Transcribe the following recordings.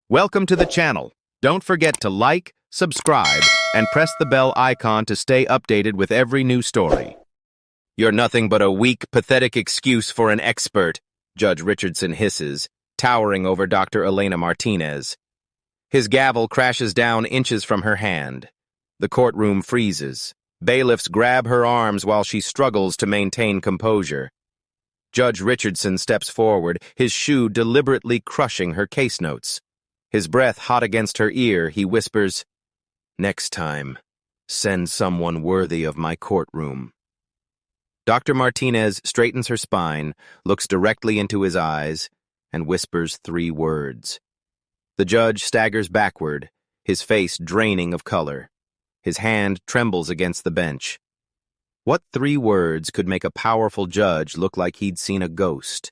Welcome to the channel. Don't forget to like, subscribe, and press the bell icon to stay updated with every new story. You're nothing but a weak, pathetic excuse for an expert, Judge Richardson hisses, towering over Dr. Elena Martinez. His gavel crashes down inches from her hand. The courtroom freezes. Bailiffs grab her arms while she struggles to maintain composure. Judge Richardson steps forward, his shoe deliberately crushing her case notes. His breath hot against her ear, he whispers, "Next time, send someone worthy of my courtroom." Dr. Martinez straightens her spine, looks directly into his eyes, and whispers 3 words. The judge staggers backward, his face draining of color. His hand trembles against the bench. What 3 words could make a powerful judge look like he'd seen a ghost?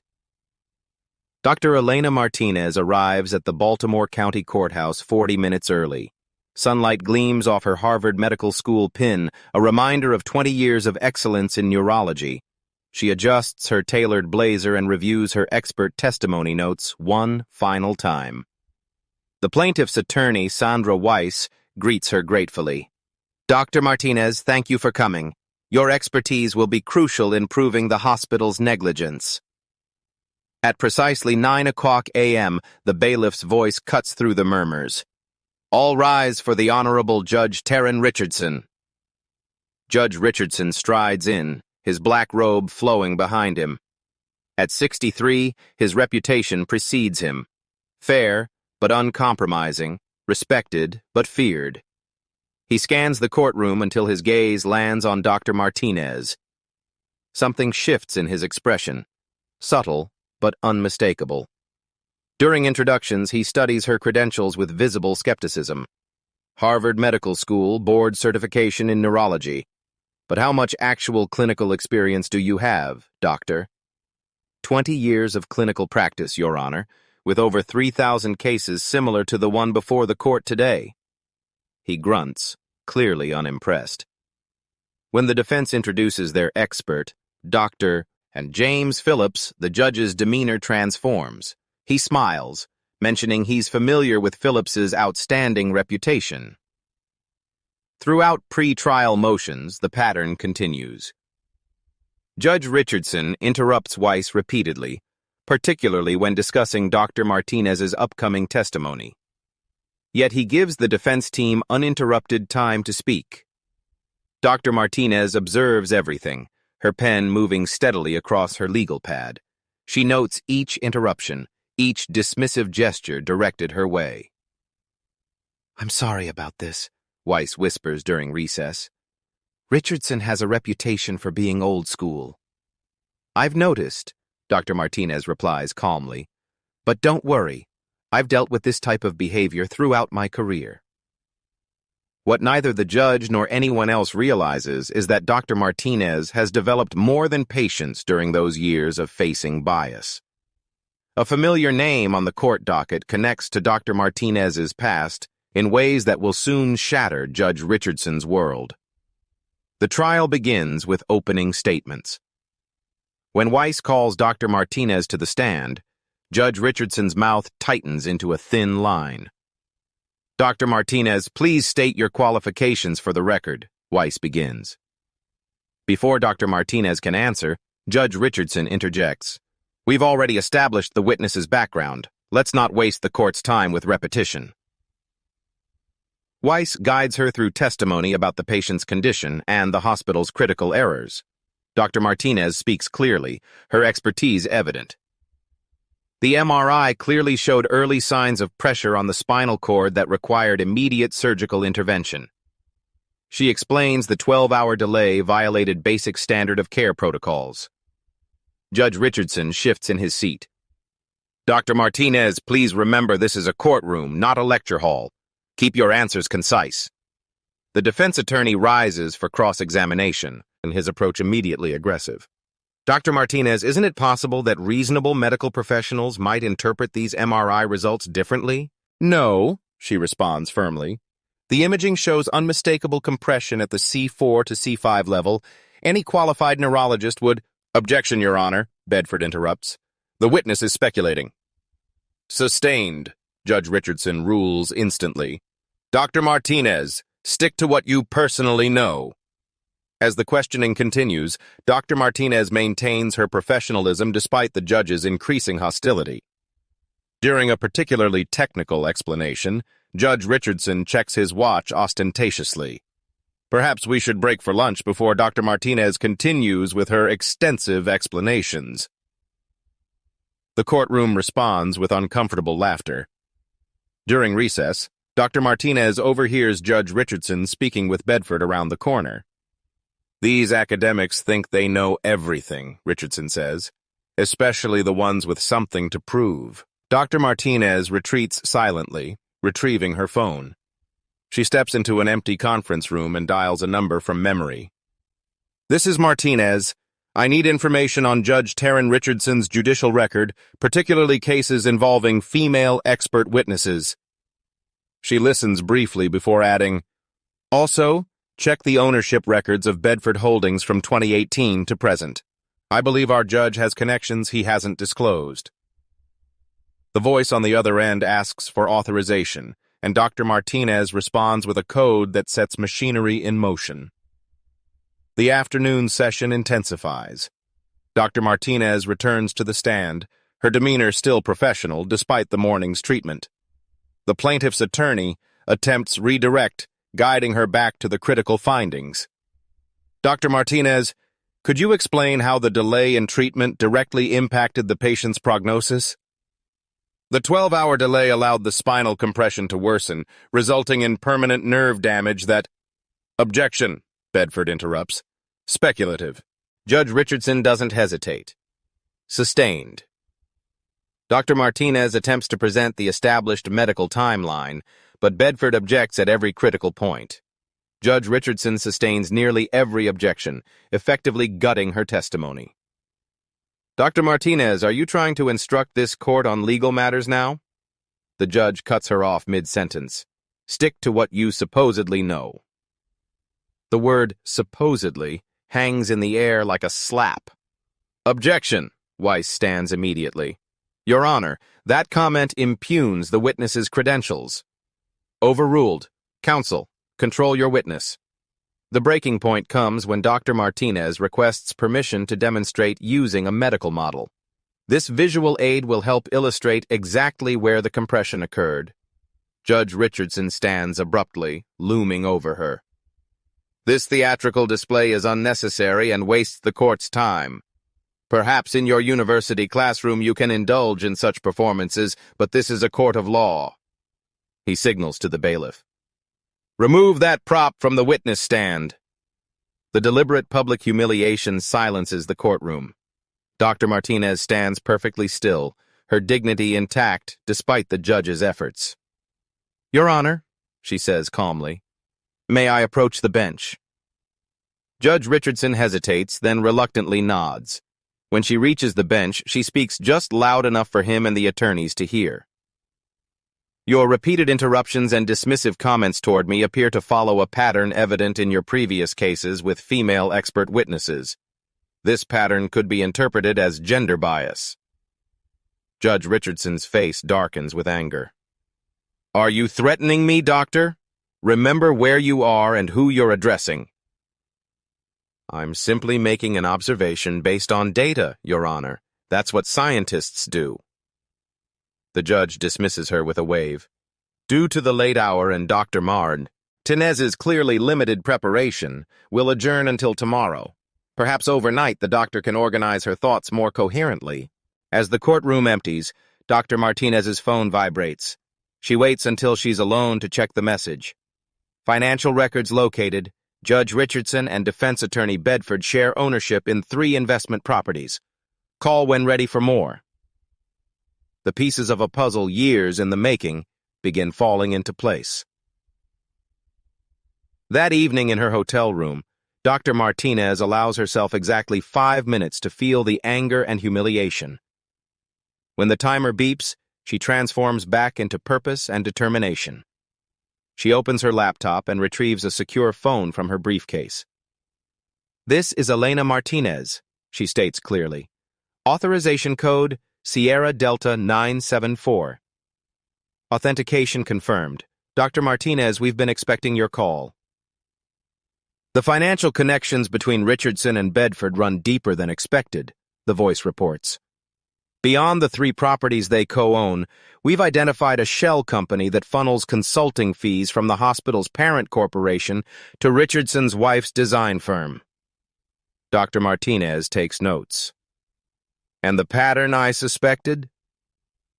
Dr. Elena Martinez arrives at the Baltimore County Courthouse 40 minutes early. Sunlight gleams off her Harvard Medical School pin, a reminder of 20 years of excellence in neurology. She adjusts her tailored blazer and reviews her expert testimony notes one final time. The plaintiff's attorney, Sandra Weiss, greets her gratefully. "Dr. Martinez, thank you for coming. Your expertise will be crucial in proving the hospital's negligence." At precisely 9 o'clock a.m., the bailiff's voice cuts through the murmurs. "All rise for the Honorable Judge Terren Richardson." Judge Richardson strides in, his black robe flowing behind him. At 63, his reputation precedes him. Fair, but uncompromising, respected, but feared. He scans the courtroom until his gaze lands on Dr. Martinez. Something shifts in his expression, subtle, but unmistakable. During introductions, he studies her credentials with visible skepticism. Harvard Medical School, board certification in neurology. But how much actual clinical experience do you have, doctor? 20 years of clinical practice, Your Honor, with over 3,000 cases similar to the one before the court today. He grunts, clearly unimpressed. When the defense introduces their expert, Dr. and James Phillips, the judge's demeanor transforms. He smiles, mentioning he's familiar with Phillips's outstanding reputation. Throughout pre-trial motions, the pattern continues. Judge Richardson interrupts Weiss repeatedly, particularly when discussing Dr. Martinez's upcoming testimony. Yet he gives the defense team uninterrupted time to speak. Dr. Martinez observes everything, her pen moving steadily across her legal pad. She notes each interruption, each dismissive gesture directed her way. "I'm sorry about this," Weiss whispers during recess. "Richardson has a reputation for being old school." "I've noticed," Dr. Martinez replies calmly. "But don't worry, I've dealt with this type of behavior throughout my career." What neither the judge nor anyone else realizes is that Dr. Martinez has developed more than patience during those years of facing bias. A familiar name on the court docket connects to Dr. Martinez's past in ways that will soon shatter Judge Richardson's world. The trial begins with opening statements. When Weiss calls Dr. Martinez to the stand, Judge Richardson's mouth tightens into a thin line. "Dr. Martinez, please state your qualifications for the record," Weiss begins. Before Dr. Martinez can answer, Judge Richardson interjects. "We've already established the witness's background. Let's not waste the court's time with repetition." Weiss guides her through testimony about the patient's condition and the hospital's critical errors. Dr. Martinez speaks clearly, her expertise evident. The MRI clearly showed early signs of pressure on the spinal cord that required immediate surgical intervention. She explains the 12-hour delay violated basic standard of care protocols. Judge Richardson shifts in his seat. "Dr. Martinez, please remember this is a courtroom, not a lecture hall. Keep your answers concise." The defense attorney rises for cross-examination, and his approach immediately aggressive. "Dr. Martinez, isn't it possible that reasonable medical professionals might interpret these MRI results differently?" "No," she responds firmly. "The imaging shows unmistakable compression at the C4 to C5 level. Any qualified neurologist would—" "Objection, Your Honor," Bedford interrupts. "The witness is speculating." "Sustained," Judge Richardson rules instantly. Dr. Martinez, stick to what you personally know. As the questioning continues, Dr. Martinez maintains her professionalism despite the judge's increasing hostility. During a particularly technical explanation, Judge Richardson checks his watch ostentatiously. Perhaps we should break for lunch before Dr. Martinez continues with her extensive explanations. The courtroom responds with uncomfortable laughter. During recess, Dr. Martinez overhears Judge Richardson speaking with Bedford around the corner. These academics think they know everything, Richardson says, especially the ones with something to prove. Dr. Martinez retreats silently, retrieving her phone. She steps into an empty conference room and dials a number from memory. This is Martinez. I need information on Judge Terren Richardson's judicial record, particularly cases involving female expert witnesses. She listens briefly before adding, also, check the ownership records of Bedford Holdings from 2018 to present. I believe our judge has connections he hasn't disclosed. The voice on the other end asks for authorization, and Dr. Martinez responds with a code that sets machinery in motion. The afternoon session intensifies. Dr. Martinez returns to the stand, her demeanor still professional despite the morning's treatment. The plaintiff's attorney attempts redirect, guiding her back to the critical findings. Dr. Martinez, could you explain how the delay in treatment directly impacted the patient's prognosis? The 12-hour delay allowed the spinal compression to worsen, resulting in permanent nerve damage that— Objection, Bedford interrupts. Speculative. Judge Richardson doesn't hesitate. Sustained. Dr. Martinez attempts to present the established medical timeline, but Bedford objects at every critical point. Judge Richardson sustains nearly every objection, effectively gutting her testimony. Dr. Martinez, are you trying to instruct this court on legal matters now? The judge cuts her off mid-sentence. Stick to what you supposedly know. The word supposedly hangs in the air like a slap. Objection, Weiss stands immediately. Your Honor, that comment impugns the witness's credentials. Overruled. Counsel, control your witness. The breaking point comes when Dr. Martinez requests permission to demonstrate using a medical model. This visual aid will help illustrate exactly where the compression occurred. Judge Richardson stands abruptly, looming over her. This theatrical display is unnecessary and wastes the court's time. Perhaps in your university classroom you can indulge in such performances, but this is a court of law. He signals to the bailiff. Remove that prop from the witness stand. The deliberate public humiliation silences the courtroom. Dr. Martinez stands perfectly still, her dignity intact despite the judge's efforts. Your Honor, she says calmly, may I approach the bench? Judge Richardson hesitates, then reluctantly nods. When she reaches the bench, she speaks just loud enough for him and the attorneys to hear. Your repeated interruptions and dismissive comments toward me appear to follow a pattern evident in your previous cases with female expert witnesses. This pattern could be interpreted as gender bias. Judge Richardson's face darkens with anger. Are you threatening me, doctor? Remember where you are and who you're addressing. I'm simply making an observation based on data, Your Honor. That's what scientists do. The judge dismisses her with a wave. Due to the late hour and Dr. Martinez's clearly limited preparation, we'll adjourn until tomorrow. Perhaps overnight the doctor can organize her thoughts more coherently. As the courtroom empties, Dr. Martinez's phone vibrates. She waits until she's alone to check the message. Financial records located. Judge Richardson and defense attorney Bedford share ownership in 3 investment properties. Call when ready for more. The pieces of a puzzle years in the making begin falling into place. That evening in her hotel room, Dr. Martinez allows herself exactly 5 minutes to feel the anger and humiliation. When the timer beeps, she transforms back into purpose and determination. She opens her laptop and retrieves a secure phone from her briefcase. This is Elena Martinez, she states clearly. Authorization code Sierra Delta 974. Authentication confirmed. Dr. Martinez, we've been expecting your call. The financial connections between Richardson and Bedford run deeper than expected, the voice reports. Beyond the 3 properties they co-own, we've identified a shell company that funnels consulting fees from the hospital's parent corporation to Richardson's wife's design firm. Dr. Martinez takes notes. And the pattern I suspected?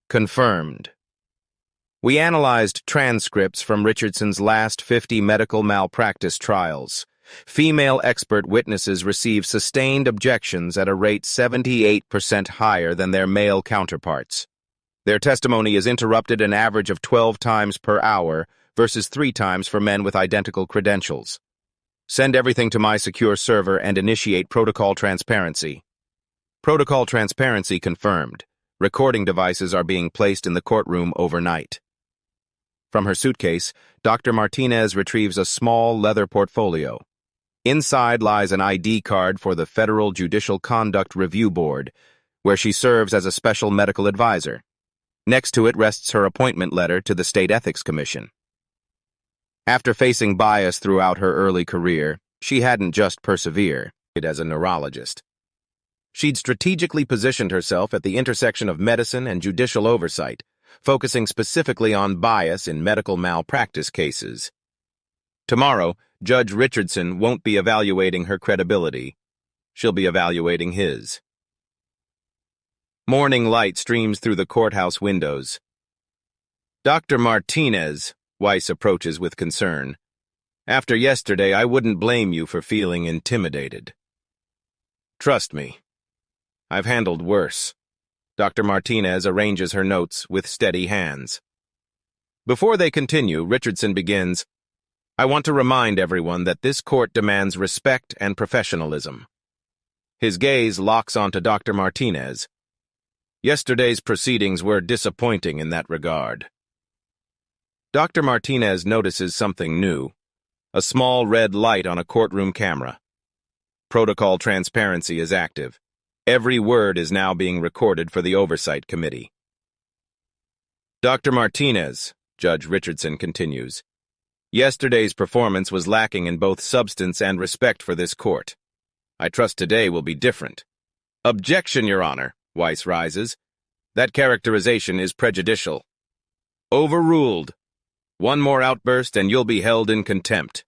Confirmed. We analyzed transcripts from Richardson's last 50 medical malpractice trials. Female expert witnesses receive sustained objections at a rate 78% higher than their male counterparts. Their testimony is interrupted an average of 12 times per hour versus 3 times for men with identical credentials. Send everything to my secure server and initiate protocol transparency. Protocol transparency confirmed. Recording devices are being placed in the courtroom overnight. From her suitcase, Dr. Martinez retrieves a small leather portfolio. Inside lies an ID card for the Federal Judicial Conduct Review Board, where she serves as a special medical advisor. Next to it rests her appointment letter to the State Ethics Commission. After facing bias throughout her early career, she hadn't just persevered as a neurologist. She'd strategically positioned herself at the intersection of medicine and judicial oversight, focusing specifically on bias in medical malpractice cases. Tomorrow, Judge Richardson won't be evaluating her credibility. She'll be evaluating his. Morning light streams through the courthouse windows. Dr. Martinez, Weiss approaches with concern. After yesterday, I wouldn't blame you for feeling intimidated. Trust me, I've handled worse. Dr. Martinez arranges her notes with steady hands. Before they continue, Richardson begins, I want to remind everyone that this court demands respect and professionalism. His gaze locks onto Dr. Martinez. Yesterday's proceedings were disappointing in that regard. Dr. Martinez notices something new, a small red light on a courtroom camera. Protocol transparency is active. Every word is now being recorded for the Oversight Committee. Dr. Martinez, Judge Richardson continues, yesterday's performance was lacking in both substance and respect for this court. I trust today will be different. Objection, Your Honor, Weiss rises. That characterization is prejudicial. Overruled. One more outburst and you'll be held in contempt.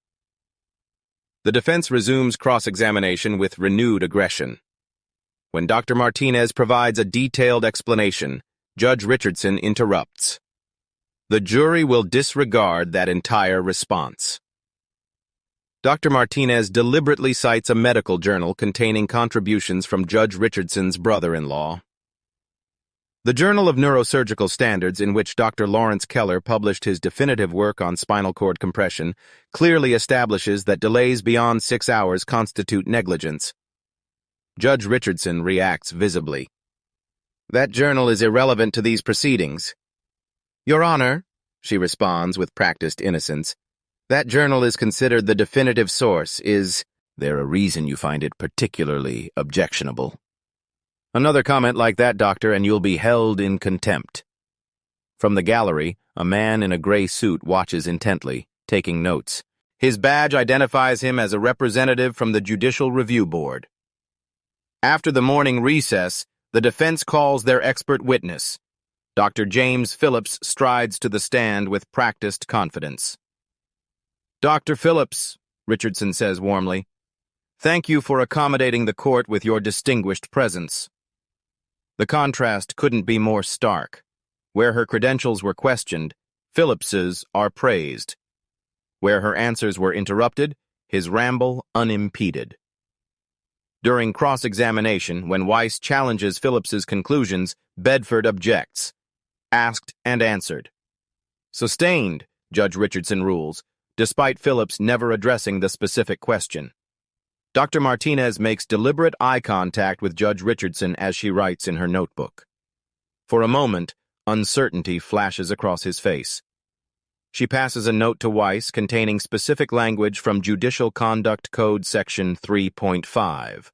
The defense resumes cross-examination with renewed aggression. When Dr. Martinez provides a detailed explanation, Judge Richardson interrupts. The jury will disregard that entire response. Dr. Martinez deliberately cites a medical journal containing contributions from Judge Richardson's brother-in-law. The Journal of Neurosurgical Standards, in which Dr. Lawrence Keller published his definitive work on spinal cord compression, clearly establishes that delays beyond 6 hours constitute negligence. Judge Richardson reacts visibly. That journal is irrelevant to these proceedings. Your Honor, she responds with practiced innocence, that journal is considered the definitive source. Is there a reason you find it particularly objectionable? Another comment like that, Doctor, and you'll be held in contempt. From the gallery, a man in a gray suit watches intently, taking notes. His badge identifies him as a representative from the Judicial Review Board. After the morning recess, the defense calls their expert witness. Dr. James Phillips strides to the stand with practiced confidence. Dr. Phillips, Richardson says warmly, thank you for accommodating the court with your distinguished presence. The contrast couldn't be more stark. Where her credentials were questioned, Phillips's are praised. Where her answers were interrupted, his ramble unimpeded. During cross-examination, when Weiss challenges Phillips's conclusions, Bedford objects. Asked and answered. Sustained, Judge Richardson rules, despite Phillips never addressing the specific question. Dr. Martinez makes deliberate eye contact with Judge Richardson as she writes in her notebook. For a moment, uncertainty flashes across his face. She passes a note to Weiss containing specific language from Judicial Conduct Code Section 3.5.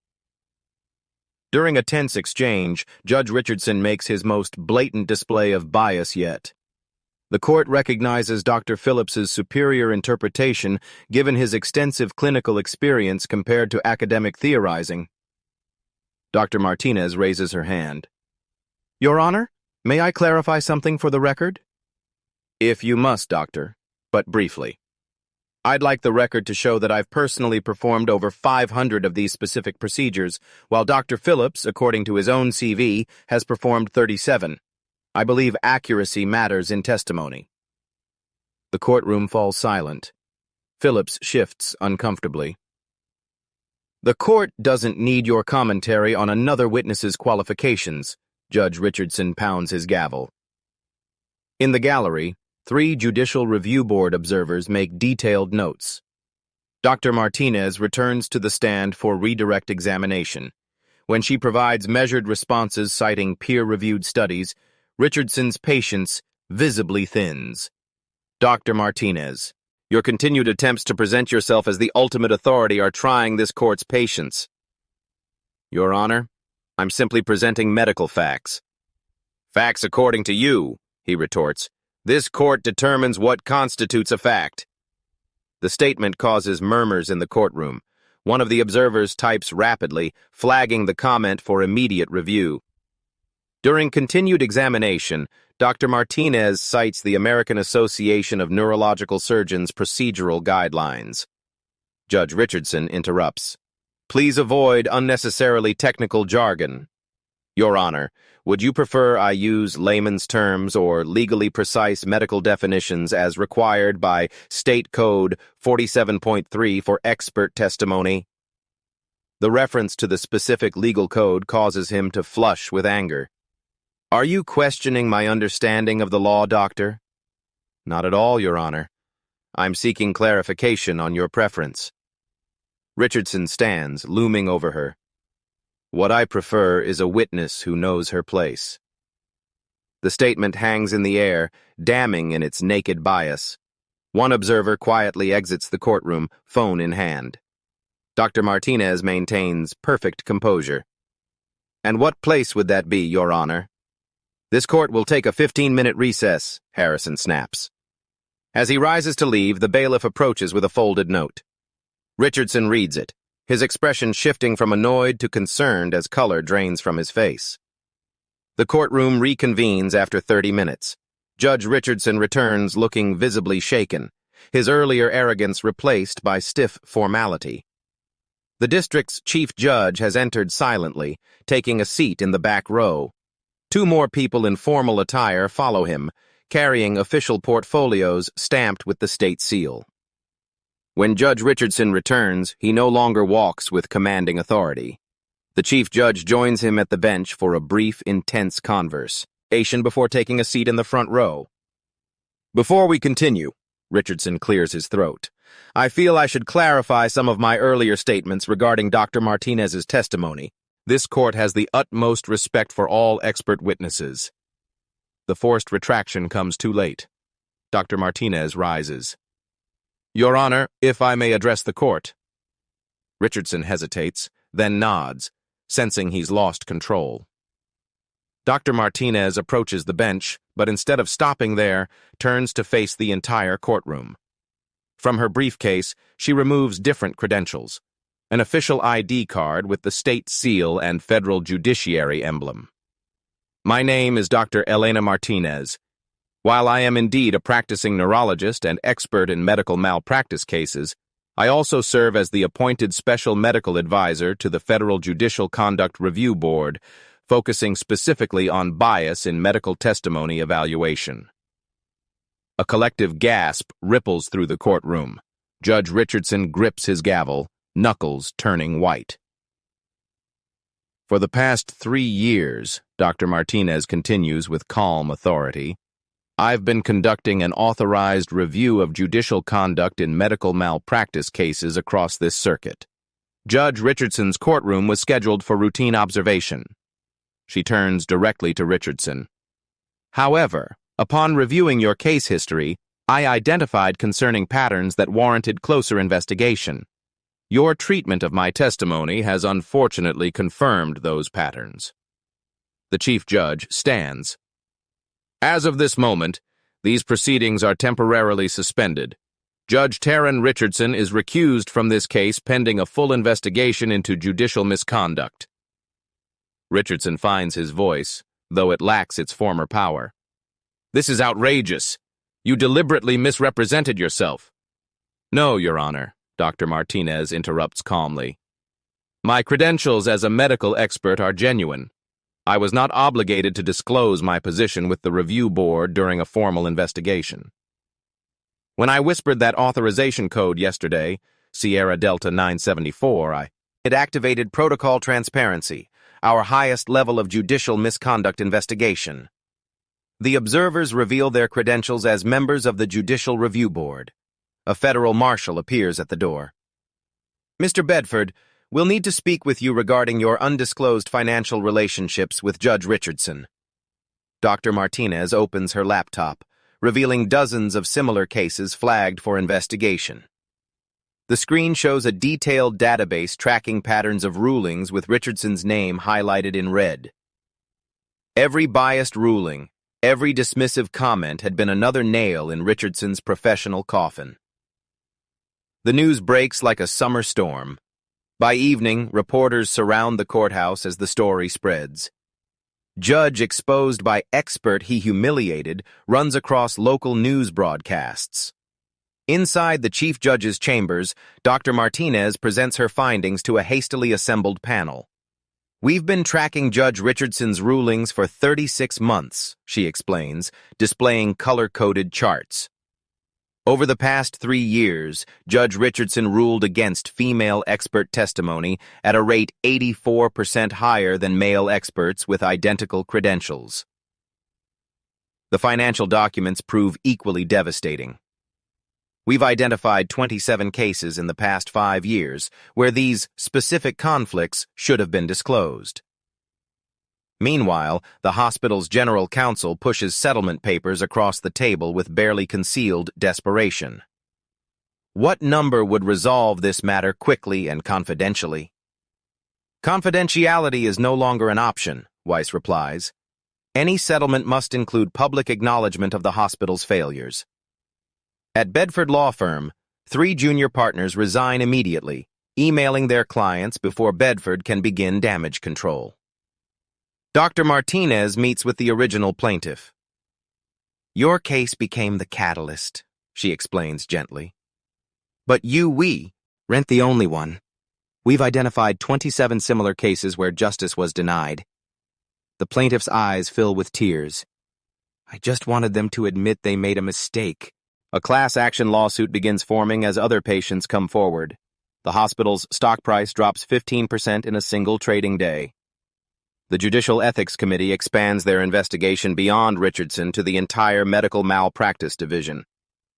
During a tense exchange, Judge Richardson makes his most blatant display of bias yet. The court recognizes Dr. Phillips's superior interpretation given his extensive clinical experience compared to academic theorizing. Dr. Martinez raises her hand. Your Honor, may I clarify something for the record? If you must, Doctor, but briefly. I'd like the record to show that I've personally performed over 500 of these specific procedures, while Dr. Phillips, according to his own CV, has performed 37. I believe accuracy matters in testimony. The courtroom falls silent. Phillips shifts uncomfortably. The court doesn't need your commentary on another witness's qualifications. Judge Richardson pounds his gavel. In the gallery, 3 Judicial Review Board observers make detailed notes. Dr. Martinez returns to the stand for redirect examination. When she provides measured responses citing peer-reviewed studies, Richardson's patience visibly thins. Dr. Martinez, your continued attempts to present yourself as the ultimate authority are trying this court's patience. Your Honor, I'm simply presenting medical facts. Facts according to you, he retorts. This court determines what constitutes a fact. The statement causes murmurs in the courtroom. One of the observers types rapidly, flagging the comment for immediate review. During continued examination, Dr. Martinez cites the American Association of Neurological Surgeons procedural guidelines. Judge Richardson interrupts. Please avoid unnecessarily technical jargon. Your Honor, would you prefer I use layman's terms or legally precise medical definitions as required by State Code 47.3 for expert testimony? The reference to the specific legal code causes him to flush with anger. Are you questioning my understanding of the law, Doctor? Not at all, Your Honor. I'm seeking clarification on your preference. Richardson stands, looming over her. What I prefer is a witness who knows her place. The statement hangs in the air, damning in its naked bias. One observer quietly exits the courtroom, phone in hand. Dr. Martinez maintains perfect composure. And what place would that be, Your Honor? This court will take a 15-minute recess, Harrison snaps. As he rises to leave, the bailiff approaches with a folded note. Richardson reads it, his expression shifting from annoyed to concerned as color drains from his face. The courtroom reconvenes after 30 minutes. Judge Richardson returns looking visibly shaken, his earlier arrogance replaced by stiff formality. The district's chief judge has entered silently, taking a seat in the back row. 2 more people in formal attire follow him, carrying official portfolios stamped with the state seal. When Judge Richardson returns, he no longer walks with commanding authority. The chief judge joins him at the bench for a brief, intense conversation before taking a seat in the front row. Before we continue, Richardson clears his throat, I feel I should clarify some of my earlier statements regarding Dr. Martinez's testimony. This court has the utmost respect for all expert witnesses. The forced retraction comes too late. Dr. Martinez rises. Your Honor, if I may address the court. Richardson hesitates, then nods, sensing he's lost control. Dr. Martinez approaches the bench, but instead of stopping there, turns to face the entire courtroom. From her briefcase, she removes different credentials, an official ID card with the state seal and federal judiciary emblem. My name is Dr. Elena Martinez. While I am indeed a practicing neurologist and expert in medical malpractice cases, I also serve as the appointed special medical advisor to the Federal Judicial Conduct Review Board, focusing specifically on bias in medical testimony evaluation. A collective gasp ripples through the courtroom. Judge Richardson grips his gavel, knuckles turning white. For the past 3 years, Dr. Martinez continues with calm authority, I've been conducting an authorized review of judicial conduct in medical malpractice cases across this circuit. Judge Richardson's courtroom was scheduled for routine observation. She turns directly to Richardson. However, upon reviewing your case history, I identified concerning patterns that warranted closer investigation. Your treatment of my testimony has unfortunately confirmed those patterns. The chief judge stands. As of this moment, These proceedings are temporarily suspended. Judge Terren Richardson is recused from this case pending a full investigation into judicial misconduct. Richardson finds his voice, though it lacks its former power. This is outrageous. You deliberately misrepresented yourself. No, Your Honor, Dr. Martinez interrupts calmly. My credentials as a medical expert are genuine. I was not obligated to disclose my position with the review board during a formal investigation. When I whispered that authorization code yesterday, Sierra Delta 974, it activated protocol transparency, our highest level of judicial misconduct investigation. The observers reveal their credentials as members of the Judicial Review Board. A federal marshal appears at the door. Mr. Bedford, we'll need to speak with you regarding your undisclosed financial relationships with Judge Richardson. Dr. Martinez opens her laptop, revealing dozens of similar cases flagged for investigation. The screen shows a detailed database tracking patterns of rulings with Richardson's name highlighted in red. Every biased ruling, every dismissive comment had been another nail in Richardson's professional coffin. The news breaks like a summer storm. By evening, reporters surround the courthouse as the story spreads. Judge exposed by expert he humiliated runs across local news broadcasts. Inside the chief judge's chambers, Dr. Martinez presents her findings to a hastily assembled panel. We've been tracking Judge Richardson's rulings for 36 months, she explains, displaying color-coded charts. Over the past 3 years, Judge Richardson ruled against female expert testimony at a rate 84% higher than male experts with identical credentials. The financial documents prove equally devastating. We've identified 27 cases in the past 5 years where these specific conflicts should have been disclosed. Meanwhile, the hospital's general counsel pushes settlement papers across the table with barely concealed desperation. What number would resolve this matter quickly and confidentially? Confidentiality is no longer an option, Weiss replies. Any settlement must include public acknowledgement of the hospital's failures. At Bedford Law Firm, 3 junior partners resign immediately, emailing their clients before Bedford can begin damage control. Dr. Martinez meets with the original plaintiff. Your case became the catalyst, she explains gently. But we weren't the only one. We've identified 27 similar cases where justice was denied. The plaintiff's eyes fill with tears. I just wanted them to admit they made a mistake. A class action lawsuit begins forming as other patients come forward. The hospital's stock price drops 15% in a single trading day. The Judicial Ethics Committee expands their investigation beyond Richardson to the entire medical malpractice division.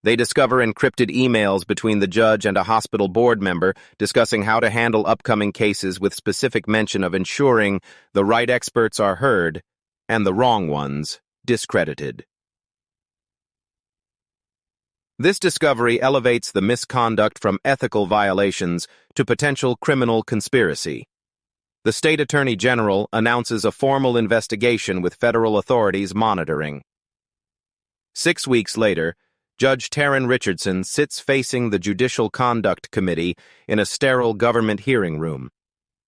They discover encrypted emails between the judge and a hospital board member discussing how to handle upcoming cases with specific mention of ensuring the right experts are heard and the wrong ones discredited. This discovery elevates the misconduct from ethical violations to potential criminal conspiracy. The State Attorney General announces a formal investigation with federal authorities monitoring. 6 weeks later, Judge Terren Richardson sits facing the Judicial Conduct Committee in a sterile government hearing room.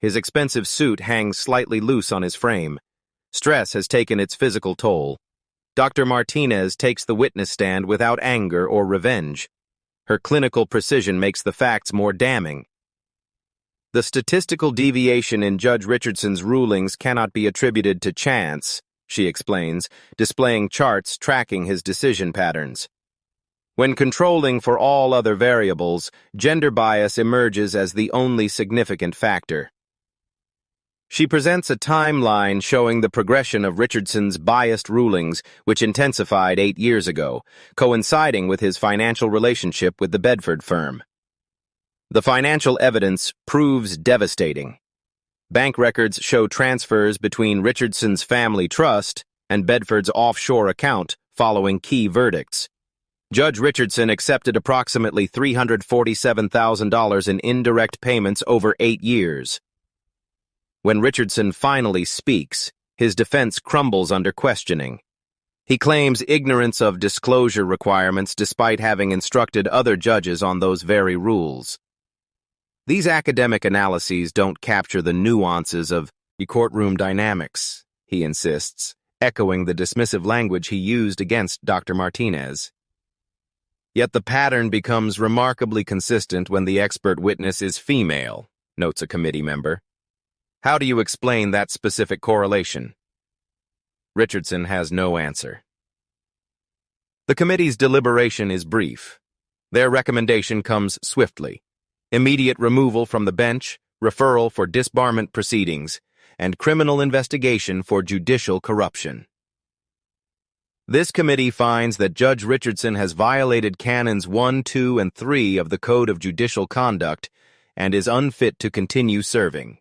His expensive suit hangs slightly loose on his frame. Stress has taken its physical toll. Dr. Martinez takes the witness stand without anger or revenge. Her clinical precision makes the facts more damning. The statistical deviation in Judge Richardson's rulings cannot be attributed to chance, she explains, displaying charts tracking his decision patterns. When controlling for all other variables, gender bias emerges as the only significant factor. She presents a timeline showing the progression of Richardson's biased rulings, which intensified 8 years ago, coinciding with his financial relationship with the Bedford firm. The financial evidence proves devastating. Bank records show transfers between Richardson's family trust and Bedford's offshore account following key verdicts. Judge Richardson accepted approximately $347,000 in indirect payments over 8 years. When Richardson finally speaks, his defense crumbles under questioning. He claims ignorance of disclosure requirements despite having instructed other judges on those very rules. These academic analyses don't capture the nuances of the courtroom dynamics, he insists, echoing the dismissive language he used against Dr. Martinez. Yet the pattern becomes remarkably consistent when the expert witness is female, notes a committee member. How do you explain that specific correlation? Richardson has no answer. The committee's deliberation is brief. Their recommendation comes swiftly. Immediate removal from the bench, referral for disbarment proceedings, and criminal investigation for judicial corruption. This committee finds that Judge Richardson has violated Canons 1, 2, and 3 of the Code of Judicial Conduct and is unfit to continue serving.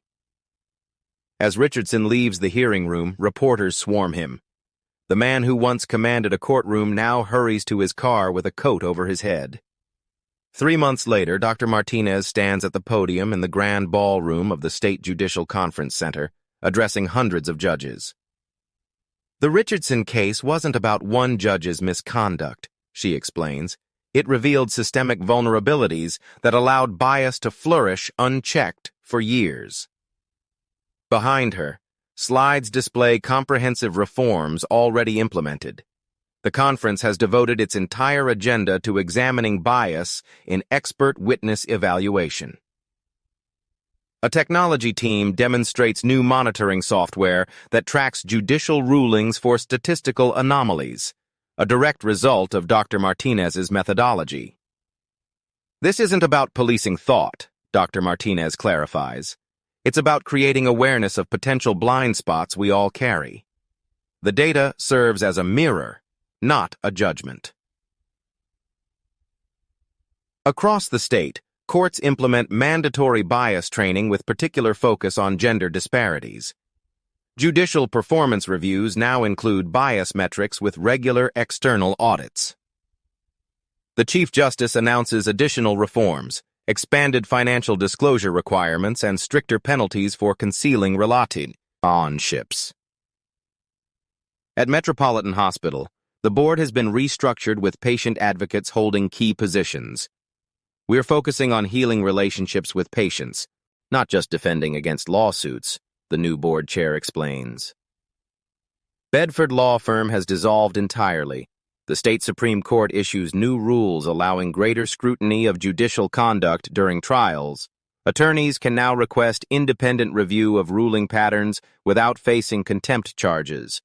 As Richardson leaves the hearing room, reporters swarm him. The man who once commanded a courtroom now hurries to his car with a coat over his head. 3 months later, Dr. Martinez stands at the podium in the grand ballroom of the State Judicial Conference Center, addressing hundreds of judges. The Richardson case wasn't about one judge's misconduct, she explains. It revealed systemic vulnerabilities that allowed bias to flourish unchecked for years. Behind her, slides display comprehensive reforms already implemented. The conference has devoted its entire agenda to examining bias in expert witness evaluation. A technology team demonstrates new monitoring software that tracks judicial rulings for statistical anomalies, a direct result of Dr. Martinez's methodology. This isn't about policing thought, Dr. Martinez clarifies. It's about creating awareness of potential blind spots we all carry. The data serves as a mirror, not a judgment. Across the state, courts implement mandatory bias training with particular focus on gender disparities. Judicial performance reviews now include bias metrics with regular external audits. The Chief Justice announces additional reforms, expanded financial disclosure requirements, and stricter penalties for concealing relationships. At Metropolitan Hospital, the board has been restructured with patient advocates holding key positions. We're focusing on healing relationships with patients, not just defending against lawsuits, the new board chair explains. Bedford law firm has dissolved entirely. The state Supreme Court issues new rules allowing greater scrutiny of judicial conduct during trials. Attorneys can now request independent review of ruling patterns without facing contempt charges.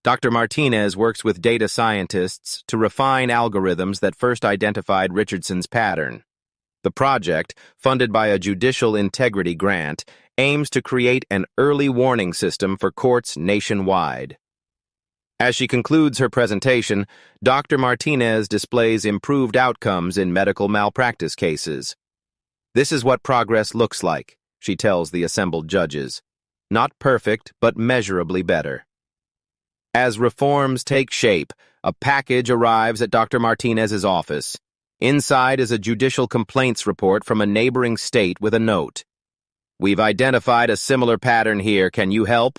Dr. Martinez works with data scientists to refine algorithms that first identified Richardson's pattern. The project, funded by a judicial integrity grant, aims to create an early warning system for courts nationwide. As she concludes her presentation, Dr. Martinez displays improved outcomes in medical malpractice cases. This is what progress looks like, she tells the assembled judges. Not perfect, but measurably better. As reforms take shape, a package arrives at Dr. Martinez's office. Inside is a judicial complaints report from a neighboring state with a note. We've identified a similar pattern here. Can you help?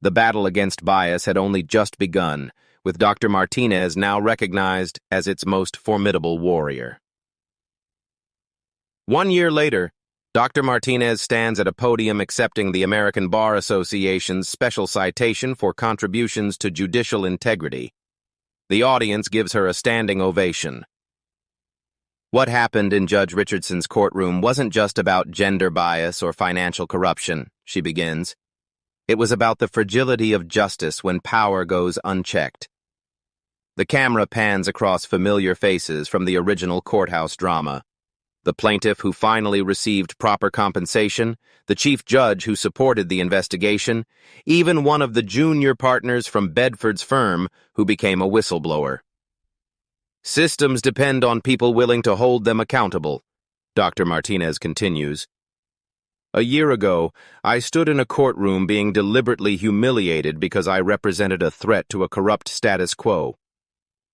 The battle against bias had only just begun, with Dr. Martinez now recognized as its most formidable warrior. 1 year later, Dr. Martinez stands at a podium accepting the American Bar Association's special citation for contributions to judicial integrity. The audience gives her a standing ovation. What happened in Judge Richardson's courtroom wasn't just about gender bias or financial corruption, she begins. It was about the fragility of justice when power goes unchecked. The camera pans across familiar faces from the original courthouse drama. The plaintiff who finally received proper compensation, the chief judge who supported the investigation, even one of the junior partners from Bedford's firm who became a whistleblower. Systems depend on people willing to hold them accountable, Dr. Martinez continues. A year ago, I stood in a courtroom being deliberately humiliated because I represented a threat to a corrupt status quo.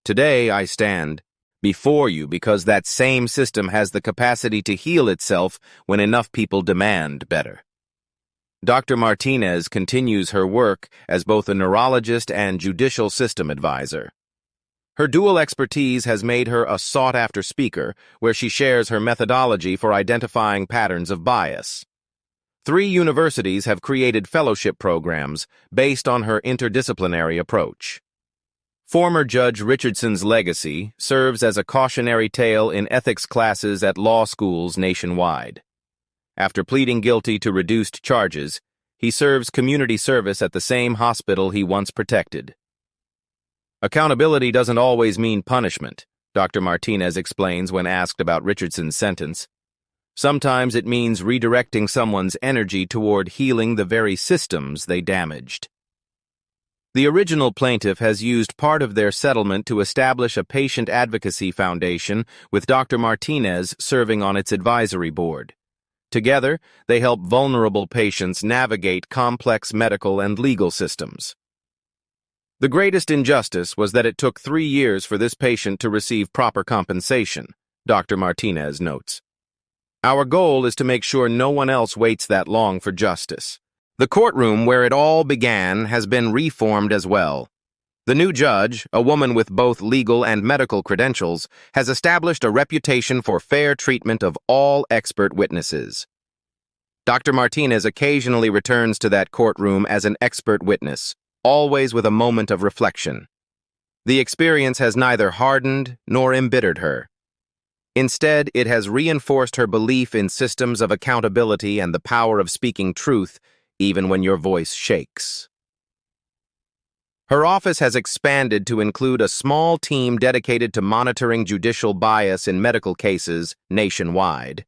Today, I stand before you because that same system has the capacity to heal itself when enough people demand better. Dr. Martinez continues her work as both a neurologist and judicial system advisor. Her dual expertise has made her a sought-after speaker, where she shares her methodology for identifying patterns of bias. 3 universities have created fellowship programs based on her interdisciplinary approach. Former Judge Richardson's legacy serves as a cautionary tale in ethics classes at law schools nationwide. After pleading guilty to reduced charges, he serves community service at the same hospital he once protected. Accountability doesn't always mean punishment, Dr. Martinez explains when asked about Richardson's sentence. Sometimes it means redirecting someone's energy toward healing the very systems they damaged. The original plaintiff has used part of their settlement to establish a patient advocacy foundation with Dr. Martinez serving on its advisory board. Together, they help vulnerable patients navigate complex medical and legal systems. The greatest injustice was that it took 3 years for this patient to receive proper compensation, Dr. Martinez notes. Our goal is to make sure no one else waits that long for justice. The courtroom where it all began has been reformed as well. The new judge, a woman with both legal and medical credentials, has established a reputation for fair treatment of all expert witnesses. Dr. Martinez occasionally returns to that courtroom as an expert witness, always with a moment of reflection. The experience has neither hardened nor embittered her. Instead, it has reinforced her belief in systems of accountability and the power of speaking truth, even when your voice shakes. Her office has expanded to include a small team dedicated to monitoring judicial bias in medical cases nationwide.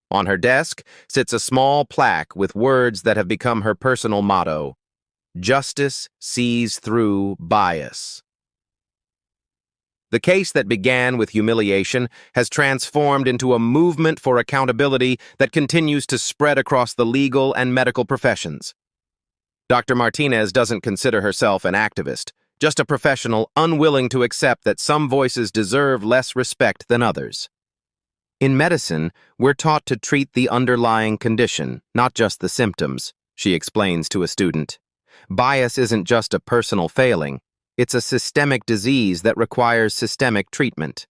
On her desk sits a small plaque with words that have become her personal motto: "Justice sees through bias." The case that began with humiliation has transformed into a movement for accountability that continues to spread across the legal and medical professions. Dr. Martinez doesn't consider herself an activist, just a professional unwilling to accept that some voices deserve less respect than others. In medicine, we're taught to treat the underlying condition, not just the symptoms, she explains to a student. Bias isn't just a personal failing. It's a systemic disease that requires systemic treatment.